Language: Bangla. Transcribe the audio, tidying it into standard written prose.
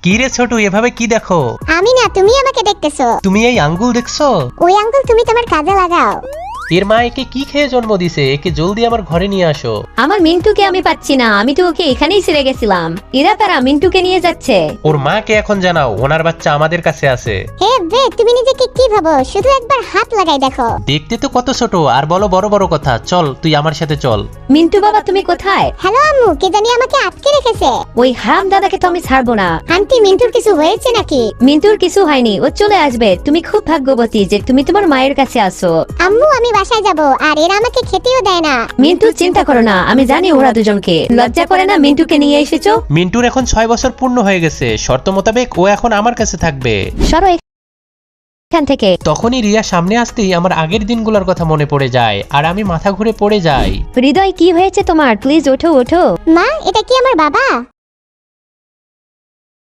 কি রে ছোটু, এভাবে কি দেখো? আমি না, তুমি আমাকে দেখতেছো। তুমি এই আঙ্গুল দেখছো? ওই আঙ্গুল তুমি তোমার কাজে লাগাও। এর মা একে কি খেয়ে জন্ম দিছে? একে জলদি আমার ঘরে নিয়ে আসো। আমার মিন্টুকে আমি পাচ্ছি না, আমি তো ওকে এখানেই ছেড়ে গেছিলাম। এরা তারা মিন্টুকে নিয়ে যাচ্ছে। ওর মাকে এখন জানাও ওনার বাচ্চা আমাদের কাছে আছে। হে বে, তুমি নিজেকে কি ভাবো? শুধু একবার হাত লাগাই দেখো। দেখতে তো কত ছোট, আর বলো বড় বড় কথা। চল, তুই আমার সাথে চল। মিন্টু বাবা তুমি কোথায়? হ্যালো আম্মু, কে জানি আমাকে আটকে রেখেছে। ওই হারাম দাদাকে তো আমি ছাড়বো না। আন্টি, মিন্টুর কিছু হয়েছে নাকি? মিন্টুর কিছু হয়নি, ও চলে আসবে। তুমি খুব ভাগ্যবতী যে তুমি তোমার মায়ের কাছে আসো। আম্মু, আমি বাসায় যাব, আর এরা আমাকে খেতেও দেয় না। মিন্টু চিন্তা করো না, আমি জানি ওরা দুজনকে। লজ্জা করে না মিন্টুকে নিয়ে এসেছো? মিন্টুর এখন 6 বছর পূর্ণ হয়ে গেছে। শর্ত মোতাবেক ও এখন আমার কাছে থাকবে। সরো এখান থেকে। তখনই রিয়া সামনে আসতেই আমার আগের দিনগুলোর কথা মনে পড়ে যায়, আর আমি মাথা ঘুরে পড়ে যাই। হৃদয়, কি হয়েছে তোমার? প্লিজ ওঠো ওঠো। মা, এটা কি আমার বাবা?